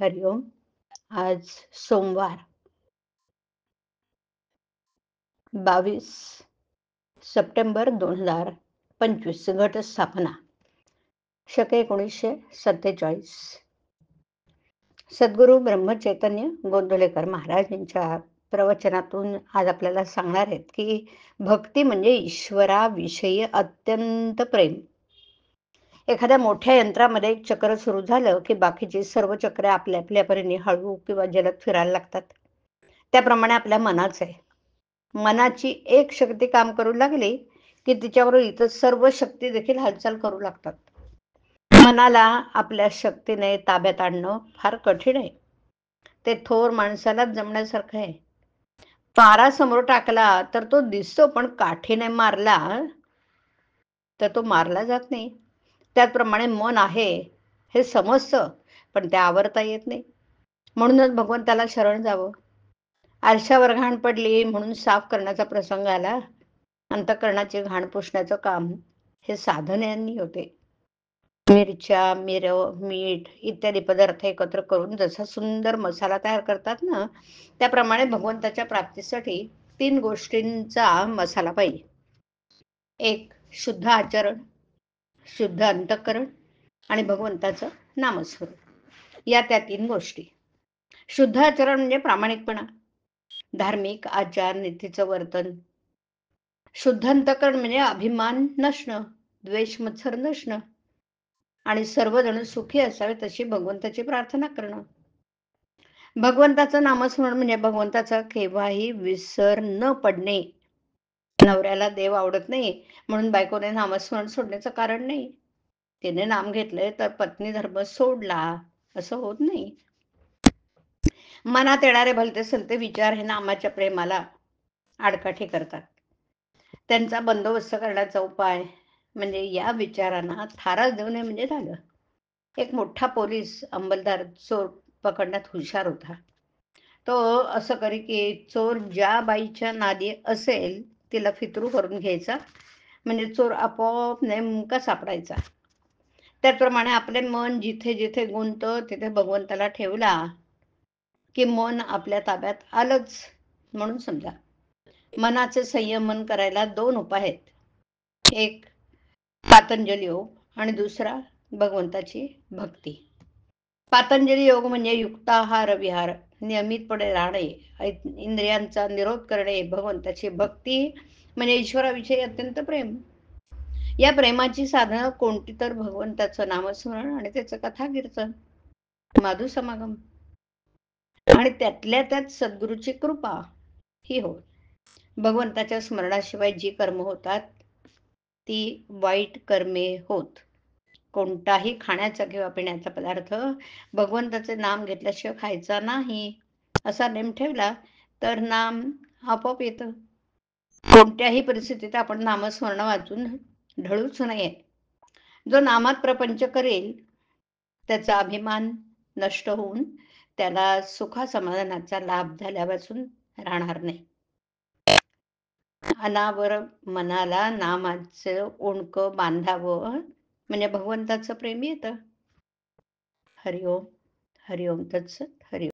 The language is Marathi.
हरिओम. आज सोमवार 22 सप्टेंबर 2025 घटस्थापना शके 1947. सद्गुरू ब्रह्मचैतन्य गोंदवलेकर महाराज यांच्या प्रवचनातून आज आपल्याला सांगणार आहेत की भक्ती म्हणजे ईश्वराविषयी अत्यंत प्रेम. एखाद्या मोठ्या यंत्रामध्ये एक चक्र सुरू झालं की बाकीची सर्व चक्रे आपल्या आपल्या परीने हळू किंवा जलद फिरायला लागतात. त्याप्रमाणे आपल्या मनाचं आहे. मनाची एक शक्ती काम करू लागली की तिच्याबरोबर इतर सर्व शक्ती देखील हालचाल करू लागतात. मनाला आपल्या शक्तीने ताब्यात आणणं फार कठीण आहे. ते थोर माणसालाच जमण्यासारखं आहे. पारा समोर टाकला तर तो दिसतो, पण काठीने मारला तर तो मारला जात नाही. त्याचप्रमाणे मन आहे हे समजतं, पण ते आवरता येत नाही. म्हणूनच भगवंताला शरण जावं. आरशावर घाण पडली म्हणून साफ करण्याचा प्रसंग आला. अंतःकरणाची घाण पुसण्याचं काम हे साधनांनी होते. मिरच्या, मीठ इत्यादी पदार्थ एकत्र करून जसा सुंदर मसाला तयार करतात ना, त्याप्रमाणे भगवंताच्या प्राप्तीसाठी 3 गोष्टींचा मसाला पाहिजे. एक शुद्ध आचरण, शुद्ध अंतःकरण आणि भगवंताचं नामस्मरण. या त्या 3 गोष्टी. शुद्ध आचरण म्हणजे प्रामाणिकपणा, धार्मिक आचार नीतीचं वर्तन. शुद्ध अंतःकरण म्हणजे अभिमान नसणं, द्वेष मत्सर नसणं आणि सर्वजण सुखी असावेत अशी भगवंताची प्रार्थना करणं. भगवंताचं नामस्मरण म्हणजे भगवंताचा केव्हाही विसर न पडणे. नवऱ्याला देव आवडत नाही म्हणून बायकोने नामस्मरण सोडण्याचं कारण नाही. तिने नाम घेतलंय तर पत्नी धर्म सोडला असं होत नाही. मनात येणारे भलते सलते विचार हे नामाच्या प्रेमाला आडकाठी करतात. त्यांचा बंदोबस्त करण्याचा उपाय म्हणजे या विचारांना थाराच देऊ नये म्हणजे झालं. एक मोठा पोलीस अंमलदार चोर पकडण्यात हुशार होता. तो असं करी की चोर ज्या बाईच्या नादी असेल तिला फितरू करून घ्यायचा, म्हणजे चोर आपोआप नेमका सापडायचा. त्याचप्रमाणे आपले मन जिथे जिथे गुंततं तिथे भगवंताला ठेवला की मन आपल्या ताब्यात आलंच म्हणून समजा. मनाचे संयमन करायला 2 उपाय आहेत. एक पातंजली योग आणि दुसरा भगवंताची भक्ती. पातंजली योग म्हणजे युक्ताहार विहार, नियमितपणे राहणे, इंद्रियांचा निरोध करणे. भगवंताची भक्ती म्हणजे ईश्वराविषयी अत्यंत प्रेम. या प्रेमाची साधनं कोणती तर भगवंताचं नामस्मरण आणि त्याचं कथा कीर्तन, माधू समागम आणि त्यातल्या त्यात सद्गुरूची कृपा ही होय. भगवंताच्या स्मरणाशिवाय जी कर्म होतात ती वाईट कर्मे होत. कोणताही खाण्याचा किंवा पिण्याचा पदार्थ भगवंताचे नाम घेतल्याशिवाय खायचा नाही असा नेम ठेवला तर नाम आपोआप येतं. कोणत्याही परिस्थितीत आपण नामस्मरण वाचून ढळूच नये. जो नामात प्रपंच करेल त्याचा अभिमान नष्ट होऊन त्याला सुखासमाधानाचा लाभ झाल्यापासून राहणार नाही. अनावर मनाला नामाचं ओंडकं बांधावं म्हणजे भगवंताचं प्रेम येतं. हरिओम. हरिओम तत्सत. हरिओम.